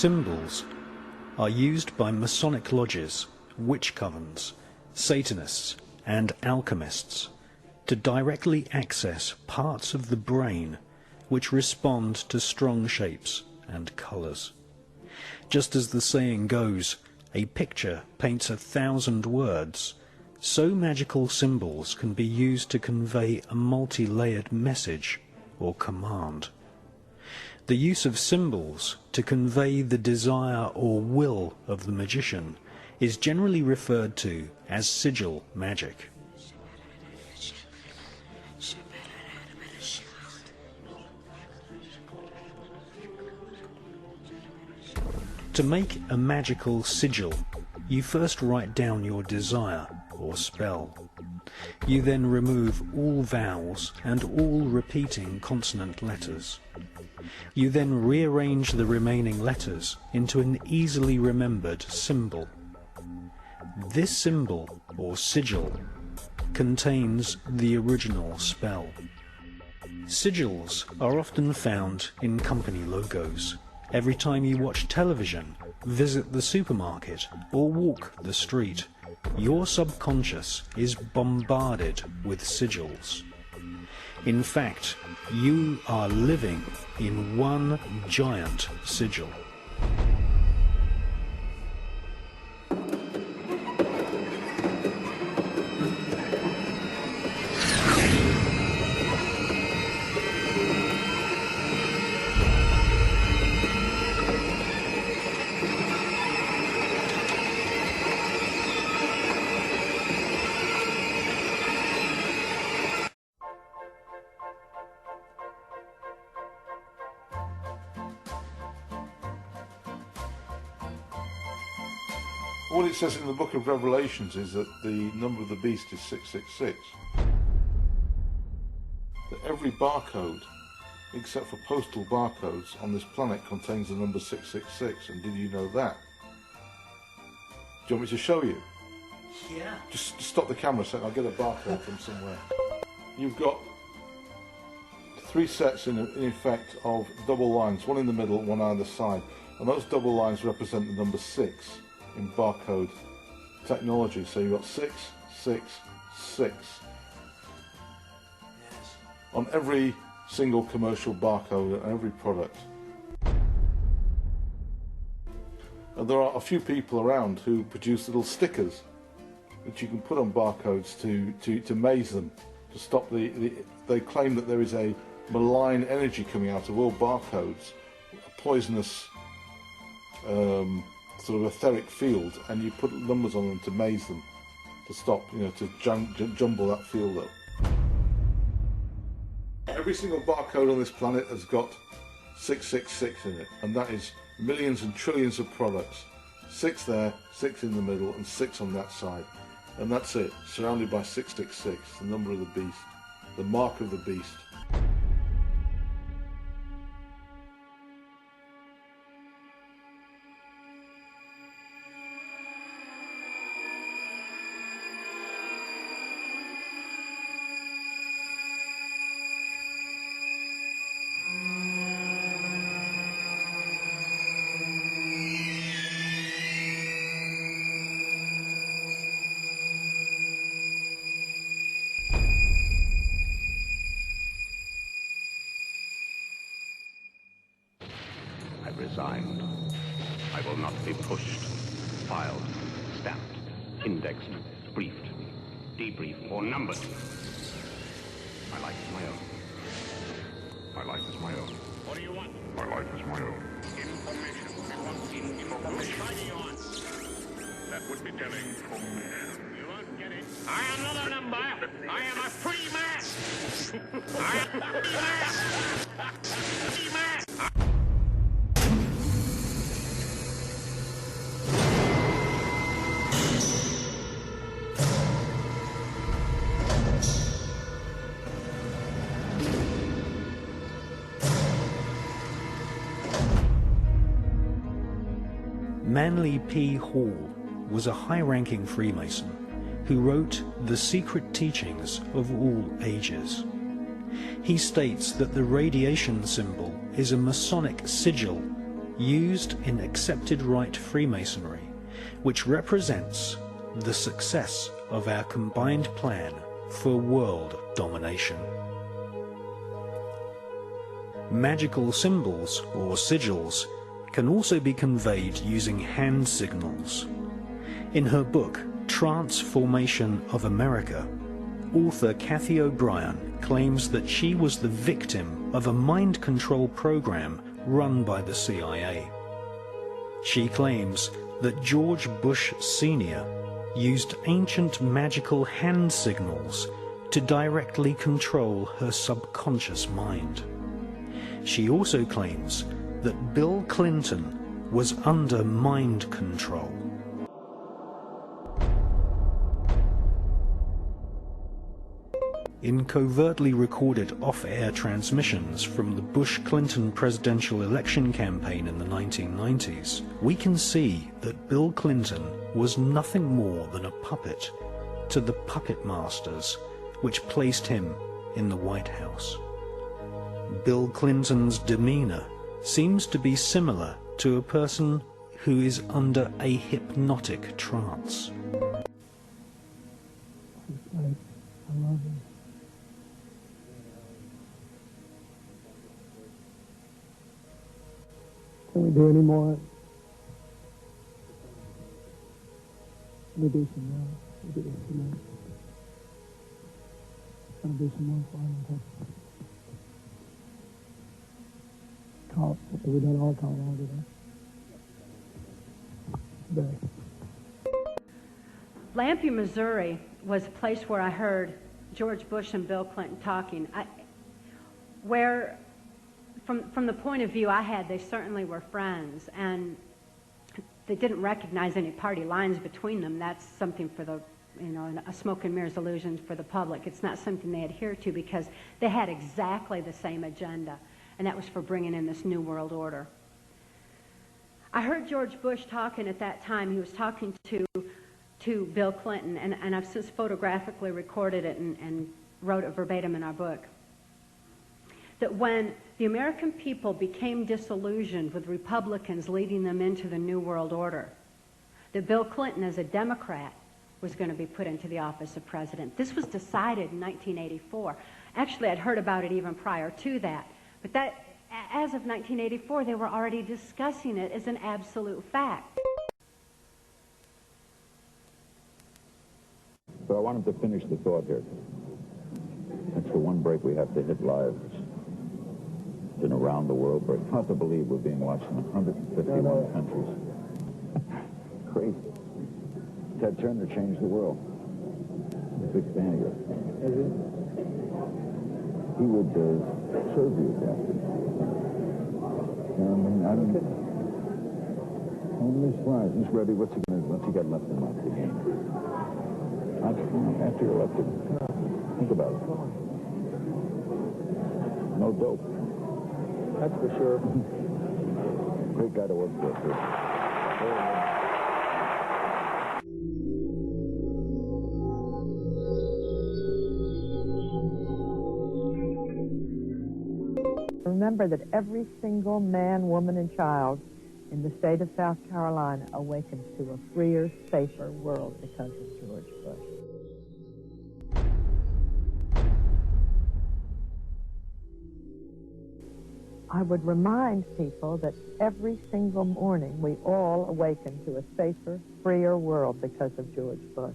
Symbols are used by Masonic lodges, witch covens, Satanists and alchemists to directly access parts of the brain which respond to strong shapes and colours. Just as the saying goes, a picture paints 1,000 words, so magical symbols can be used to convey a multi-layered message or command. The use of symbols to convey the desire or will of the magician is generally referred to as sigil magic. To make a magical sigil, you first write down your desire or spell. You then remove all vowels and all repeating consonant letters. You then rearrange the remaining letters into an easily remembered symbol. This symbol, or sigil, contains the original spell. Sigils are often found in company logos. Every time you watch television, visit the supermarket, or walk the street, your subconscious is bombarded with sigils. In fact, you are living in one giant sigil. What it says in the book of Revelations is that the number of the beast is 666. That every barcode, except for postal barcodes, on this planet contains the number 666. And did you know that? Do you want me to show you? Yeah. Just stop the camera a second, I'll get a barcode from somewhere. You've got 3 sets in effect of double lines, one in the middle, one either side. And those double lines represent the number 6. In barcode technology, so you've got 666 on every single commercial barcode and every product. And there are a few people around who produce little stickers that you can put on barcodes to maze them, to stop they claim that there is a malign energy coming out of all barcodes, a poisonous sort of etheric field, and you put numbers on them to maze them, to stop, to jumble that field up. Every single barcode on this planet has got 666 in it, and that is millions and trillions of products. 6 there, 6 in the middle, and 6 on that side. And that's it, surrounded by 666, the number of the beast, the mark of the beast. Resigned. I will not be pushed, filed, stamped, indexed, briefed, debriefed, or numbered. My life is my own. My life is my own. What do you want? My life is my own. Information. We want information. Who's you want? That would be telling information. You won't get it. I am not a number. I am a free man. I am a free man. Free man. Manly P. Hall was a high-ranking Freemason who wrote The Secret Teachings of All Ages. He states that the radiation symbol is a Masonic sigil used in accepted rite Freemasonry, which represents the success of our combined plan for world domination. Magical symbols, or sigils, can also be conveyed using hand signals. In her book, Transformation of America, author Cathy O'Brien claims that she was the victim of a mind control program run by the CIA. She claims that George Bush Sr. used ancient magical hand signals to directly control her subconscious mind. She also claims that Bill Clinton was under mind control. In covertly recorded off-air transmissions from the Bush-Clinton presidential election campaign in the 1990s, we can see that Bill Clinton was nothing more than a puppet to the puppet masters which placed him in the White House. Bill Clinton's demeanor seems to be similar to a person who is under a hypnotic trance. I love you. Can we do any more? We do some more. We do some more. Gonna do some more final touch. Call. We done all call all today. Lampe, Missouri was a place where I heard George Bush and Bill Clinton talking. From the point of view I had, they certainly were friends, and they didn't recognize any party lines between them. That's something for the, a smoke and mirrors illusion for the public. It's not something they adhere to because they had exactly the same agenda, and that was for bringing in this new world order. I heard George Bush talking at that time. He was talking to Bill Clinton, and I've since photographically recorded it and wrote it verbatim in our book, that when the American people became disillusioned with Republicans leading them into the New World Order, that Bill Clinton, as a Democrat, was going to be put into the office of president. This was decided in 1984. Actually, I'd heard about it even prior to that. But that, as of 1984, they were already discussing it as an absolute fact. So I wanted to finish the thought here. That's the one break we have to hit live. It's been around the world, but it's hard to believe we're being watched in 151 countries. Crazy. Ted Turner changed the world. I'm a big fan of yours. He would serve you after. Only flies. He's ready. What's he got left in life to gain? After you're elected, think about it. No dope. That's for sure. Great guy to work for, too. Remember that every single man, woman, and child in the state of South Carolina awakens to a freer, safer world because of George Bush. I would remind people that every single morning we all awaken to a safer, freer world because of George Bush.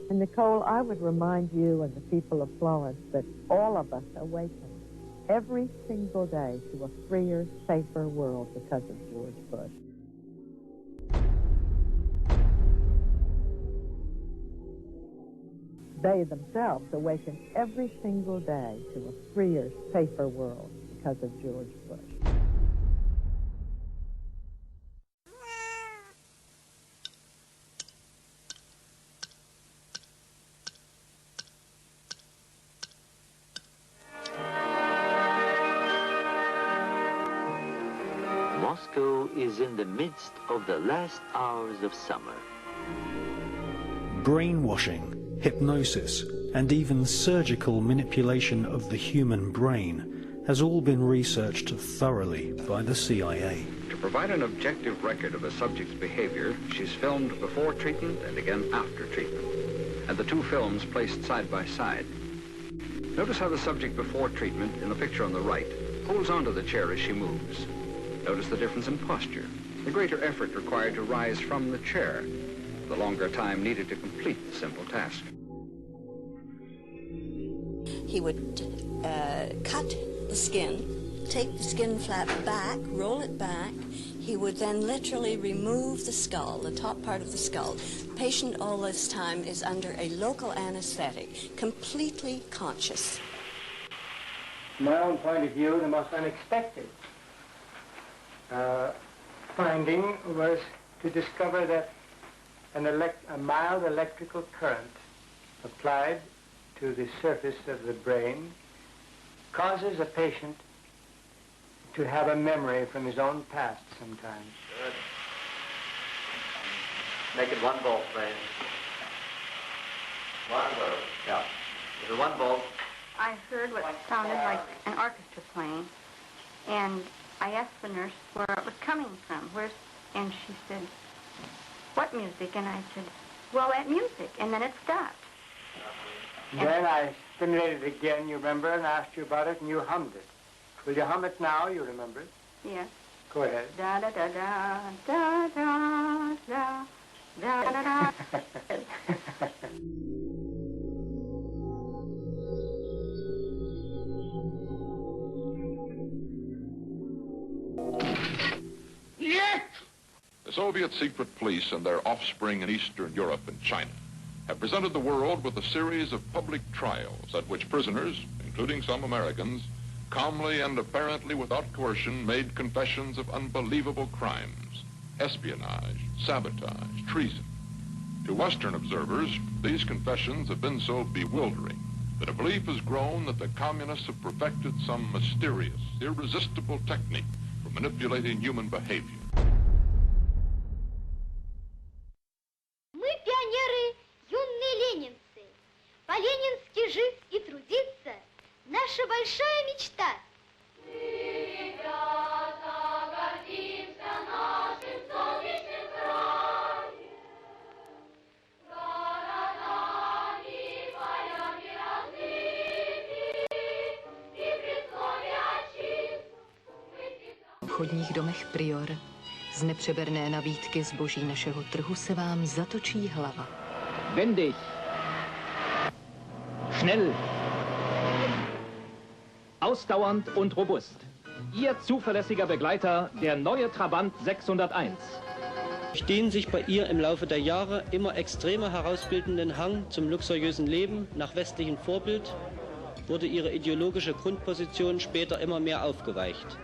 And Nicole, I would remind you and the people of Florence that all of us awaken every single day to a freer, safer world because of George Bush. They themselves awaken every single day to a freer, safer world because of George Bush. Moscow is in the midst of the last hours of summer. Brainwashing, hypnosis, and even surgical manipulation of the human brain has all been researched thoroughly by the CIA. To provide an objective record of a subject's behavior, she's filmed before treatment and again after treatment, and the two films placed side by side. Notice how the subject before treatment, in the picture on the right, holds onto the chair as she moves. Notice the difference in posture, the greater effort required to rise from the chair, the longer time needed to complete the simple task. He would cut the skin, take the skin flap back, roll it back. He would then literally remove the skull, the top part of the skull. The patient all this time is under a local anesthetic, completely conscious. From my own point of view, the most unexpected finding was to discover that a mild electrical current applied to the surface of the brain causes a patient to have a memory from his own past sometimes. Good. Make it 1 volt, please. 1 volt. Yeah. Is it 1 volt? I heard what sounded like an orchestra playing, and I asked the nurse where it was coming from. And she said, "What music?" And I said, "Well, that music." And then it stopped. Then I stimulated it again, you remember, and asked you about it, and you hummed it. Will you hum it now? You remember it? Yes. Go ahead. Da da da da da da da da da da. The Soviet secret police and their offspring in Eastern Europe and China have presented the world with a series of public trials at which prisoners, including some Americans, calmly and apparently without coercion made confessions of unbelievable crimes, espionage, sabotage, treason. To Western observers, these confessions have been so bewildering that a belief has grown that the communists have perfected some mysterious, irresistible technique for manipulating human behavior. Мы пионеры, юные ленинцы. По-ленински жить и трудиться – наша большая мечта. V obchodních domech Prior z nepřeberné nabídky zboží našeho trhu se vám zatočí hlava. Wendig. Schnell. Ausdauernd und robust. Ihr zuverlässiger Begleiter, der neue Trabant 601. Durch den sich bei ihr im Laufe der Jahre immer extremer herausbildenden Hang zum luxuriösen Leben nach westlichem Vorbild wurde ihre ideologische Grundposition später immer mehr aufgeweicht.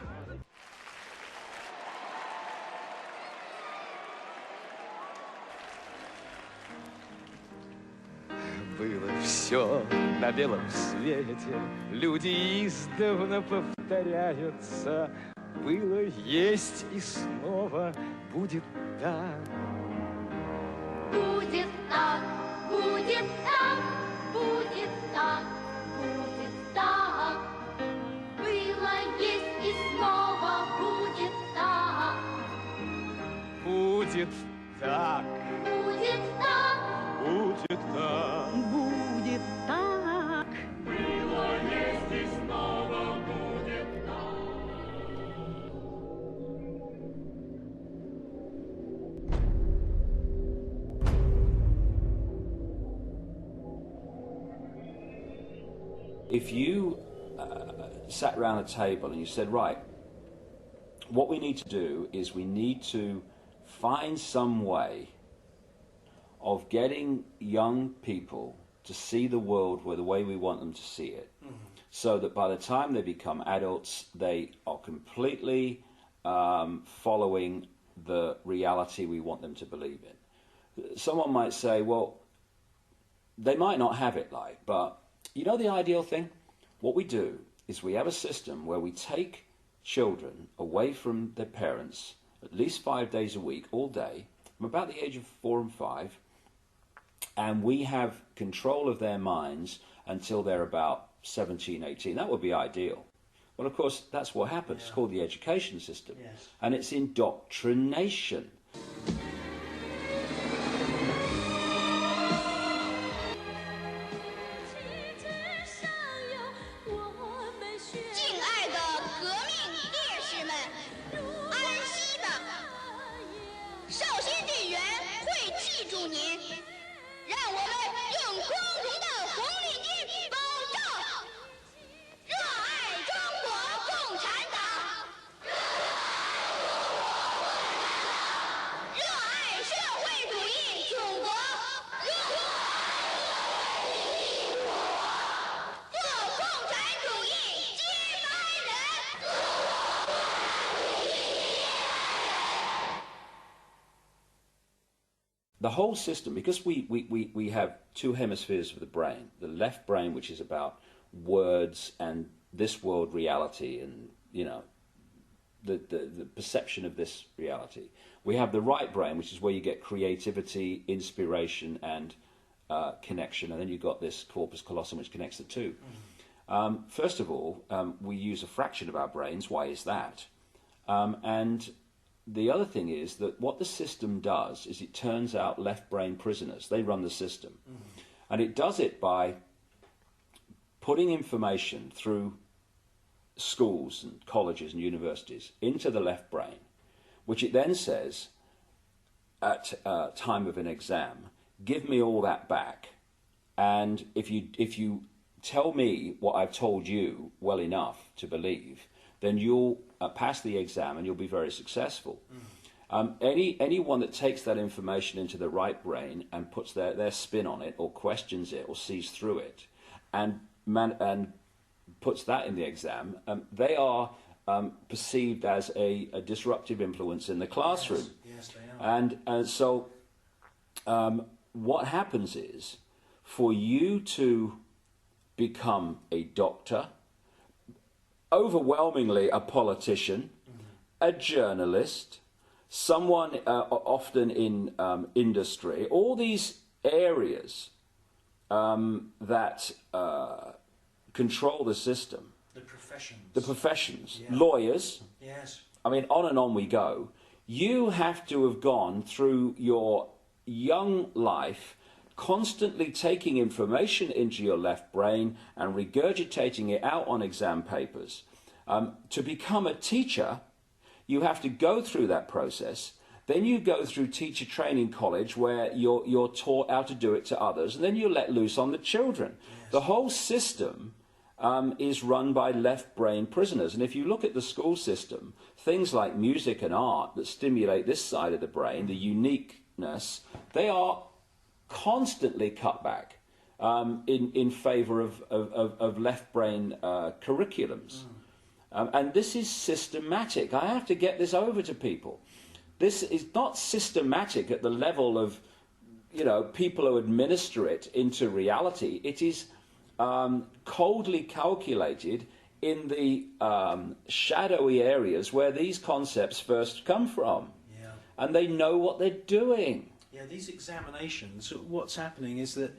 Было все на белом свете, люди издавна повторяются. Было, есть и снова будет так. Будет так, будет так, будет так, будет так. Было, есть и снова будет так. Будет так. Будет так. Будет так. Будет так. Было, есть и снова будет так. If you sat around a table and you said, right, what we need to do is we need to find some way of getting young people to see the world the way we want them to see it, so that by the time they become adults, they are completely following the reality we want them to believe in. Someone might say, well, they might not have it like, but you know the ideal thing? What we do is we have a system where we take children away from their parents at least 5 days a week, all day, from about the age of 4 and 5, and we have control of their minds until they're about 17, 18. That would be ideal. Well, of course, that's what happens. It's called the education system. Yes. And it's indoctrination. The whole system, because we have two hemispheres of the brain, the left brain, which is about words and this world reality and, you know, the perception of this reality. We have the right brain, which is where you get creativity, inspiration, and connection, and then you've got this corpus callosum, which connects the two. First of all, we use a fraction of our brains. Why is that? And the other thing is that what the system does is it turns out left brain prisoners. They run the system. And it does it by putting information through schools and colleges and universities into the left brain, which it then says at time of an exam, give me all that back. And if you tell me what I've told you well enough to believe, then you'll pass the exam and you'll be very successful. Anyone that takes that information into the right brain and puts their spin on it or questions it or sees through it and puts that in the exam, they are perceived as a disruptive influence in the classroom. Yes, they are. And so what happens is, for you to become a doctor, overwhelmingly a politician, a journalist, someone often in industry, all these areas that control the system. The professions. The professions. Yeah. Lawyers. Yes. I mean, on and on we go. You have to have gone through your young life constantly taking information into your left brain and regurgitating it out on exam papers. To become a teacher, you have to go through that process. Then you go through teacher training college where you're taught how to do it to others, and then you're let loose on the children. Yes. The whole system is run by left brain prisoners. And if you look at the school system, things like music and art that stimulate this side of the brain, the uniqueness, they are constantly cut back in favor of left brain curriculums. And this is systematic. I have to get this over to people. This is not systematic at the level of, you know, people who administer it into reality. It is coldly calculated in the shadowy areas where these concepts first come from. Yeah. And they know what they're doing. Yeah, these examinations, what's happening is that,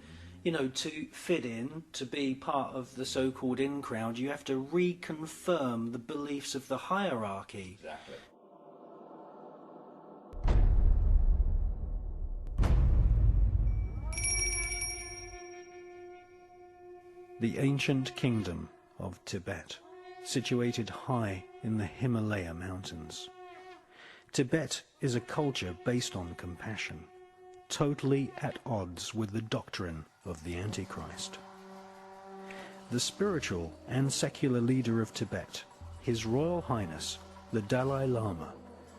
you know, to fit in, to be part of the so-called in crowd, you have to reconfirm the beliefs of the hierarchy. Exactly. The ancient kingdom of Tibet, situated high in the Himalaya mountains. Tibet is a culture based on compassion, totally at odds with the doctrine of the Antichrist. The spiritual and secular leader of Tibet, His Royal Highness, the Dalai Lama,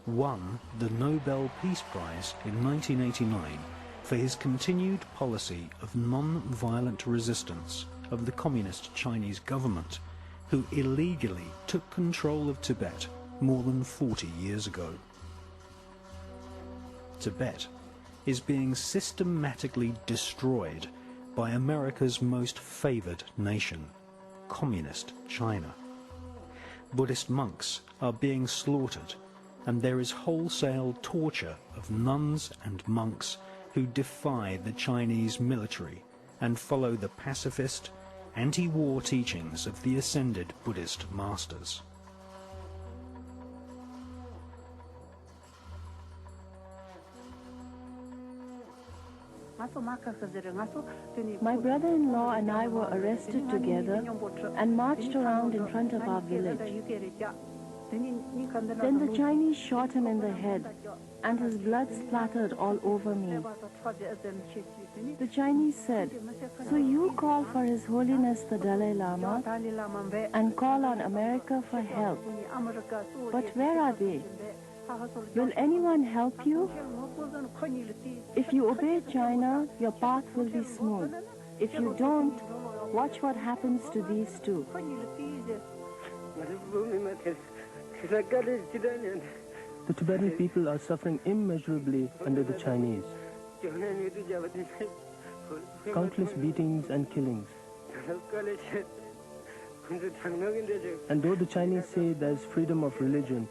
won the Nobel Peace Prize in 1989 for his continued policy of non-violent resistance of the communist Chinese government, who illegally took control of Tibet more than 40 years ago. Tibet is being systematically destroyed by America's most favored nation, Communist China. Buddhist monks are being slaughtered, and there is wholesale torture of nuns and monks who defy the Chinese military and follow the pacifist, anti-war teachings of the ascended Buddhist masters. My brother-in-law and I were arrested together and marched around in front of our village. Then the Chinese shot him in the head, and his blood splattered all over me. The Chinese said, "So you call for His Holiness the Dalai Lama and call on America for help. But where are they? Will anyone help you? If you obey China, your path will be smooth. If you don't, watch what happens to these two." The Tibetan people are suffering immeasurably under the Chinese. Countless beatings and killings. And though the Chinese say there is freedom of religion,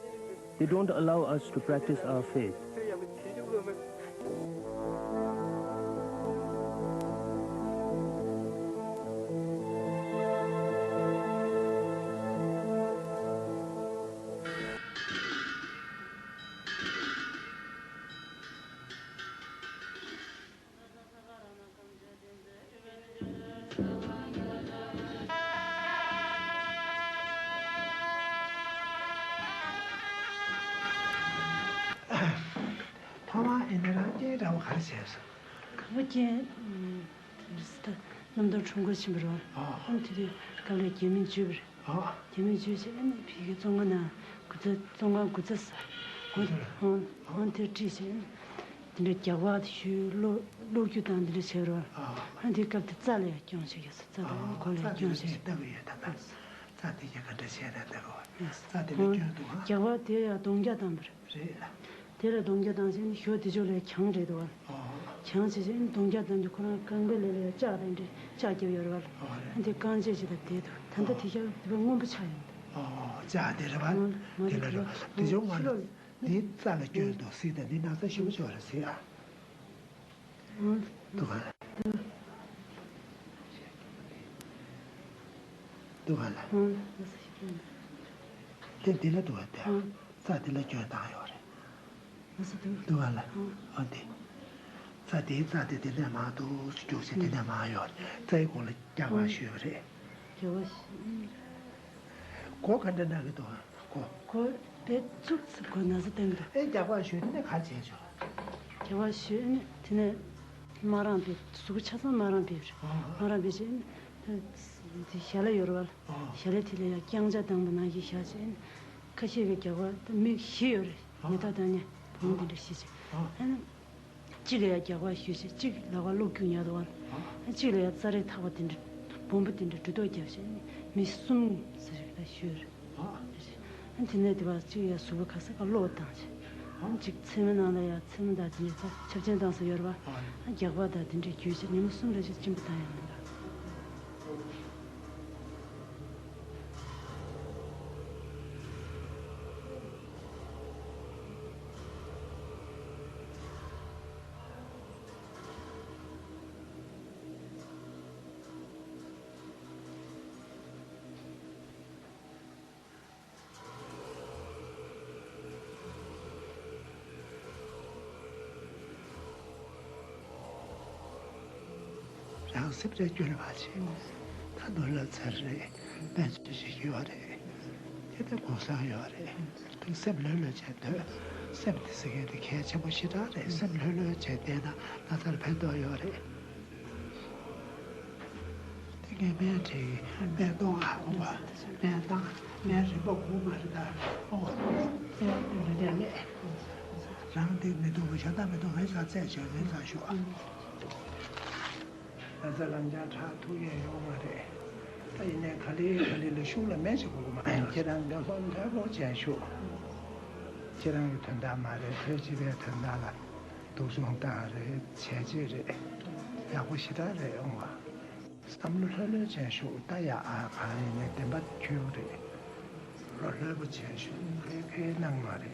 they don't allow us to practice our faith. Tera dongja dansin hyo dijo le kyang re do kyang ji jin dongja dan ju kona kang be le cha den de cha ge yor wal ande kang je ji da de do tan da ti ja de ngom bu cha yin cha de ba de le ro de jo ma ni za le ju do si de ni na sa shu jo le si a do ba do ba la de le do de za de le ju da yo Duala, Auntie. Sadi, the Lama, those Josie in the Mayor, they call it Java Shure. Cock and the Nagato. Cock, they took the Nazatanga. A Java Shure in the Kaji. Java Shure in the Marambi, Suchas and Marambi. Marabizin, the Shala Yorwal, Shaletilla, Yangja Dambanaji Shazin, Kashi Java, the Mig here, Netadania. And Chile Java Shus, Chig Lava Lucunia one, and Chile Sari Tavat in the Bombet in the Tudojas, Miss Sum, sure. And Tinet was Chia Subacasa, a low dance. And Chick Seminala, Semida, Chapin Dance Yorba, and Java that introduced him soon as it's Chimpatine. Separate university. Tadola Sarre, Bench Yore, Get a Cosa Yore, similar gender, 70 catch a Moshidare, similar Jedena, Natal Pendo Yore. The game, Merdon Aqua, Merdan, Merribo, Marda, oh, rounding the Dushadam, the Reza Session, Reza Shua. As a Lanjata 2 years over there. In a Kali, Shula Mexico, Kiran, the one level Jashu. Kiran Tandama, the Tertiary Tandala, Duzunta, Chajiri, Yahushita, some little Jashu, Daya are in a debat curie. Rodler Jashu, Nangmari.